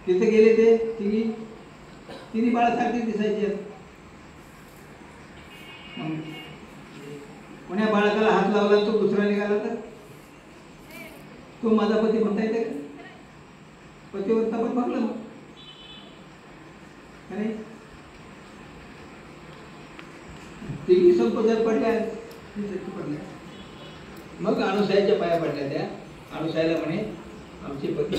तिथे गेले ते तिन्ही बाळासारखे दिसायचे. कोण्या बाळकाला हात लावला तो दुसरा निघाला तर तो माझा पती म्हणता येते का? पतिव्रता पण बघलं मग नाही. तिघी संपदर पडल्या पडल्या. मग अणुसाहेबच्या पाया पडल्या. त्या अणुसाहेबला म्हणे आमचे पती.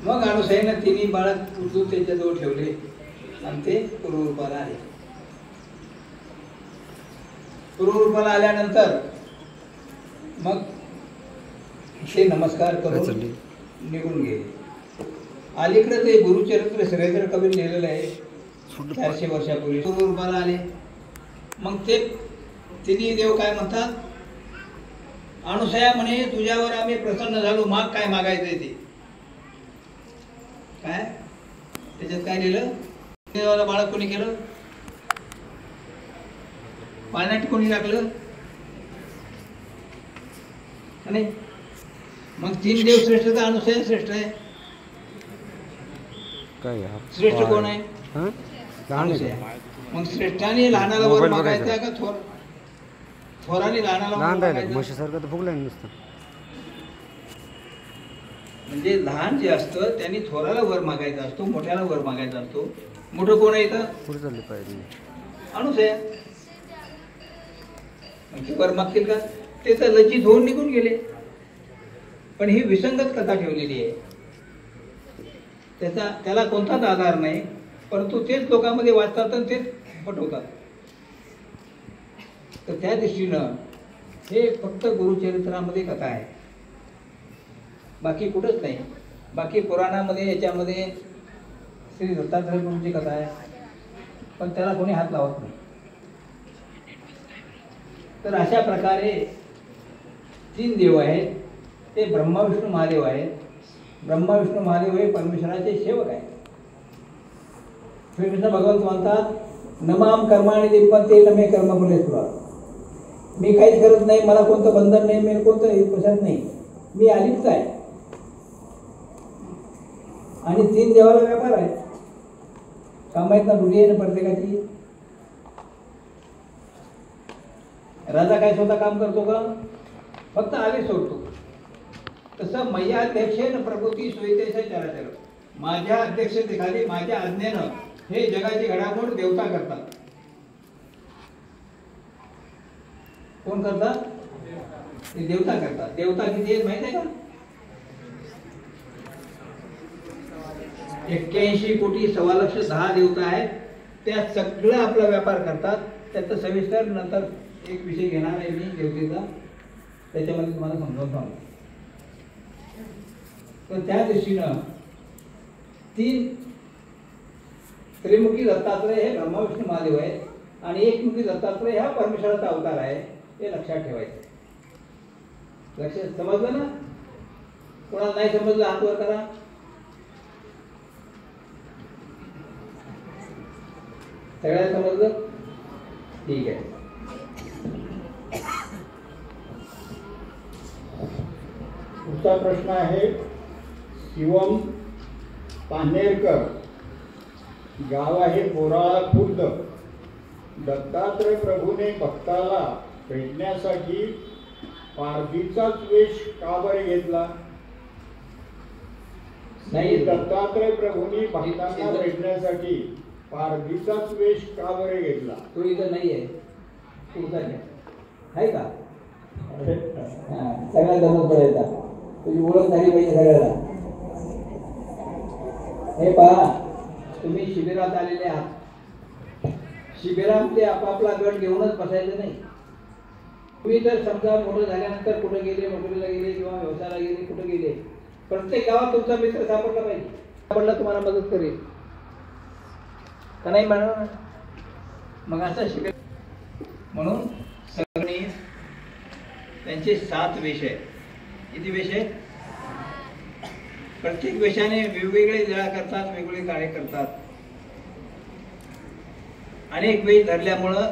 मग अणुसाहेबनं तिन्ही बाळा उचलून त्याच्याजवळ ठेवले आणि ते पूर्वरूपाला आले. पूर्वरूपाला आल्यानंतर मग ते नमस्कार करून निघून गेले. अलीकडे ते गुरुचरित्र श्रीधर कवी लिहिलेलं आहे 400 वर्षापूर्वी. पूर्वरूपाला आले. मग ते तिन्ही देव काय म्हणतात, अणुसया म्हणे तुझ्यावर आम्ही प्रसन्न झालो, माग काय मागायचंय ते. काय त्याच्यात काय लिहिलं, देवाला बाळक कोणी केलं, पाण्यात कोणी टाकलं नाही. मग 3 देव श्रेष्ठ तर अणुसया श्रेष्ठ आहे. श्रेष्ठ कोण आहे? मग श्रेष्ठाने लहानाला वर मागायचं का थोराने लहानाला म्हणजे लहान जे असतं त्यांनी थोराला वर मागायचा असतो, मोठ्याला वर मागायचा असतो. मोठं कोण आहे इथं? अणुसया. वर मागतील का? ते तर लज्जित होऊन निघून गेले. पण ही विसंगत कथा ठेवलेली आहे. त्याला कोणताच आधार नाही, परंतु तेच लोकांमध्ये वाचतात आणि तेच पटवतात. तर त्या दृष्टीनं हे फक्त गुरुचरित्रामध्ये कथा आहे, बाकी कुठंच नाही. बाकी पुराणामध्ये याच्यामध्ये श्री दत्तात्रय प्रभूंची कथा आहे, पण त्याला कोणी हात लावत नाही. तर अशा प्रकारे 3 देव आहेत. ते ब्रह्मा विष्णू महादेव आहेत. ब्रह्मा विष्णू महादेव हे परमेश्वराचे सेवक आहेत. श्रीकृष्ण भगवंत म्हणतात, नमाम कर्माणि लिप्यन्ते न मे कर्मफले स्पृहा. मी काहीच करत नाही, मला कोणतं बंधन नाही, मी कोणतं पसत नाही, मी अलिप्त आहे. आणि 3 देवाला व्यापार आहे. कामायत ना रुढी आहे ना प्रत्येकाची. राजा काय स्वतः काम करतो का? फक्त आले सोडतो. तसं मैया अध्यक्षेन प्रकृती सोयीतेच्या चराचर. माझ्या अध्यक्षतेखाली माझ्या आज्ञेनं हे जगाची घडामोड देवता करतात. कोण करतात? ते देवता करतात. देवता किती आहेत माहिती आहे का? 81 कोटी 1.25 देवता आहेत. त्या सगळं आपला व्यापार करतात. त्याचं सविस्तर नंतर एक विषय घेणार आहे मी देवतेचा, त्याच्यामध्ये तुम्हाला समजावून सांगतो. तर त्या दृष्टीनं 3 त्रिमुखी दत्तात्रय हे ब्रह्मा विष्णू महादेव आहे आणि एकमुखी दत्तात्रय हा परमेश्वराचा अवतार आहे. हे लक्षात ठेवायचं. लक्षात समजलं ना? कोणाला नाही समजलं हात वर करा. सगळ्यांना समजलं? ठीक आहे. पुढचा प्रश्न आहे शिवम पानेरकर, गाव आहे बोराळा खुर्द. दत्तात्रय प्रभूने भक्ताला भेटण्यासाठी पारधीचाच वेश का बरे घेतला? नाही, दत्तात्रय प्रभूंनी भक्तांना भेटण्यासाठी पारधीचाच वेश का बरे घेतला? तो इथं नाही आहे. पुढचा घ्या आहे का? सगळ्या जमत पडायचा. तुझी ओळख झाली पाहिजे सगळ्याला. हे पहा, तुम्ही शिबिरात आलेले आहात. शिबिरात ते आपापला गट घेऊनच बसायचं नाही. तुम्ही जर समजा मोठं झाल्यानंतर कुठे गेले, नोकरीला गेले किंवा व्यवसायाला गेले, कुठे गेले, प्रत्येक गावात तुमचा मित्र सापडला पाहिजे. सापडला तुम्हाला मदत करेल का नाही म्हणून मग असं शिबिर. म्हणून सगळे त्यांचे 7 वेश आहेत. किती वेश आहेत? प्रत्येक वेशाने वेगवेगळे लीळा करतात, वेगवेगळे कार्य करतात. अनेक वेश धरल्यामुळं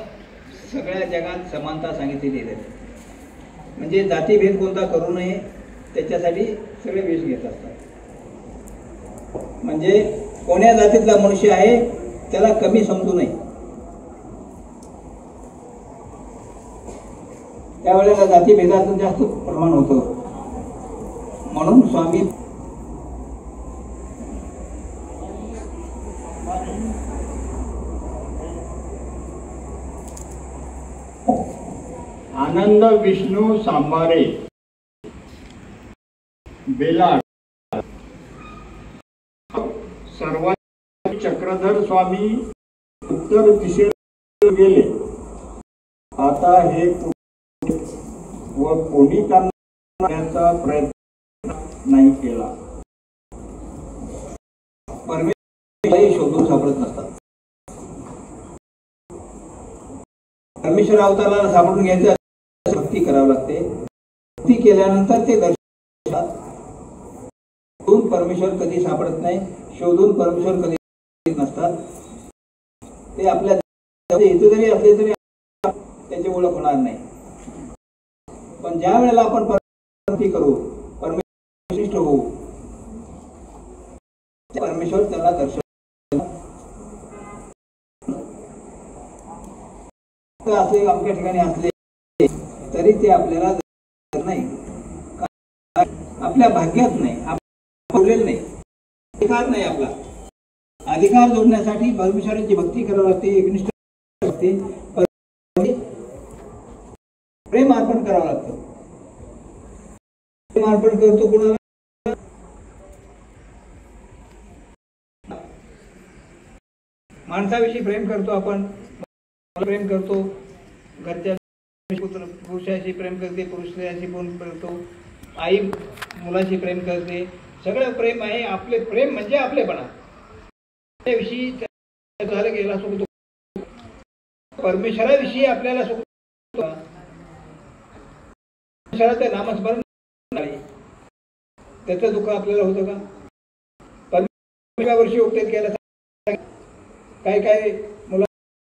सगळ्या जगात समानता सांगितलेली आहे. म्हणजे जातीभेद कोणता करू नये त्याच्यासाठी सगळे वेश घेत असतात. म्हणजे कोण्या जातीतला मनुष्य आहे त्याला कमी समजू नये. त्यावेळेला जातीभेदाचं जास्त प्रमाण होतं. म्हणून स्वामी आनंद विष्णू सांबारे बेलाड सर्वात चक्रधर स्वामी उत्तर दिशेला गेले. आता हे व कोणी त्यांचा प्रयत्न नाही केला. परमेश्वर शोधून सापडत नसतात. परमेश्वर अवताराला सापडून घ्यायचं भक्ती करावी लागते. भक्ती केल्यानंतर ते दर्शनात शोधून परमेश्वर कधी सापडत नाही. शोधून परमेश्वर कधी नसतात. ते आपल्या इथे जरी असले तरी त्याची ओळख होणार नाही. पण ज्या वेळेला आपण भक्ती करू परमेश्वर होऊ परमेश्वर त्याला दर्शन असे अमक्या ठिकाणी असले तरी ते आपल्याला नाही, आपल्या भाग्यात नाही, आपलेलं नाही, अधिकार नाही. आपला अधिकार जोडण्यासाठी परमेश्वराची भक्ती करावी लागते. एकनिष्ठ लागते. प्रेम अर्पण करावं लागतं. प्रेम अर्पण करतो कोणाला? माणसाविषयी प्रेम करतो आपण. प्रेम करतो घरच्या पुरुषाशी प्रेम करते, पुरुषाशी प्रेम करतो, आई मुलाशी प्रेम करते. सगळं प्रेम आहे. आपले प्रेम म्हणजे आपलेपणा. त्याविषयी झालं गेला सुख दुःख. परमेश्वराविषयी आपल्याला सुख परमेश्वराचं नामस्मरण त्याचं दुःख आपल्याला होतं का? परमेश्वरावर्षी उपदेश केला काय काय मुला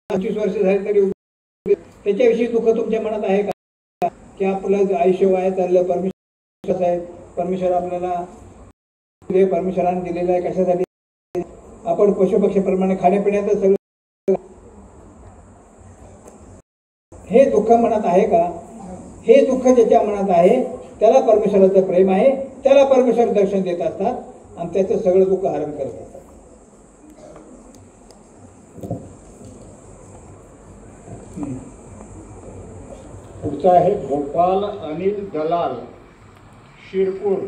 25 वर्ष झाली तरी त्याच्याविषयी दुःख तुमच्या मनात आहे का? की आपलं आयुष्य वाया चाललं. परमेश्वर आहे. परमेश्वर आपल्याला परमेश्वराने दिलेलं आहे. कशासाठी? आपण पशुपक्षीप्रमाणे खाण्यापिण्याचं सगळं हे दुःख मनात आहे का? हे दुःख ज्याच्या मनात आहे त्याला परमेश्वराचं प्रेम आहे. त्याला परमेश्वर दर्शन देत असतात आणि त्याचं सगळं दुःख हरण करत असतात. पुढचा आहे गोपाल अनिल दलाल शिरपूर.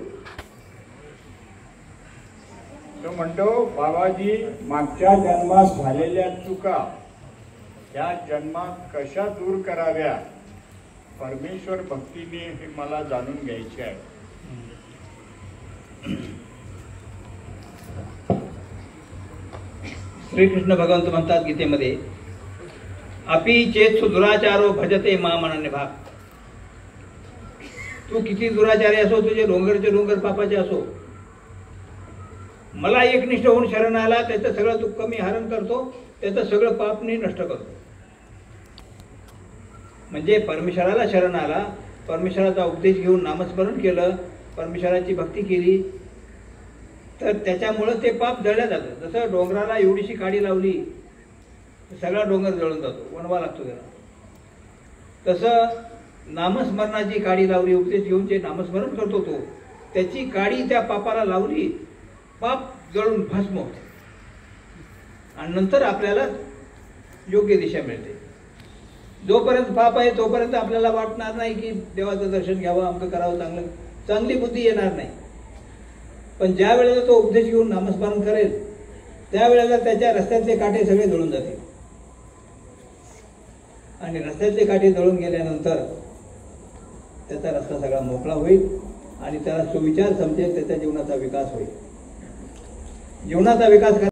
तो म्हणतो, बाबाजी, मागच्या जन्मात झालेल्या चुका या जन्मात कशा दूर कराव्या? परमेश्वर भक्तीने हे मला जाणून घ्यायचे आहे. श्रीकृष्ण भगवंत म्हणतात गीतेमध्ये, अपि चेत दुराचारो भजते माम अनन्य भाग. तू किती दुराचारी असो, तुझे डोंगरचे डोंगर पापाचे असो, मला एकनिष्ठ होऊन शरण आला त्याचं सगळं दुःख मी हरण करतो, त्याचं सगळं पाप मी नष्ट करतो. म्हणजे परमेश्वराला शरण आला, परमेश्वराचा उपदेश घेऊन नामस्मरण केलं, परमेश्वराची भक्ती केली तर त्याच्यामुळं ते पाप जळलं जातं. जसं डोंगराला एवढीशी काडी लावली सगळा डोंगर जळून जातो, वणवा लागतो त्याला. तसं नामस्मरणाची काडी लावली, उपदेश घेऊन जे नामस्मरण करतो तो त्याची काडी त्या पापाला लावली, पाप जळून भस्म होते आणि नंतर आपल्याला योग्य दिशा मिळते. जोपर्यंत पाप आहे तोपर्यंत आपल्याला वाटणार नाही की देवाचं दर्शन घ्यावं, आमचं करावं, चांगली बुद्धी येणार नाही. पण ज्या वेळेला तो उपदेश घेऊन नामस्मरण करेल त्यावेळेला त्याच्या रस्त्यातले काटे सगळे जळून जातील आणि रस्त्यातले काटे जळून गेल्यानंतर त्याचा रस्ता सगळा मोकळा होईल आणि त्याला सुविचार समजेल, त्याच्या जीवनाचा विकास होईल. जीवनाचा विकास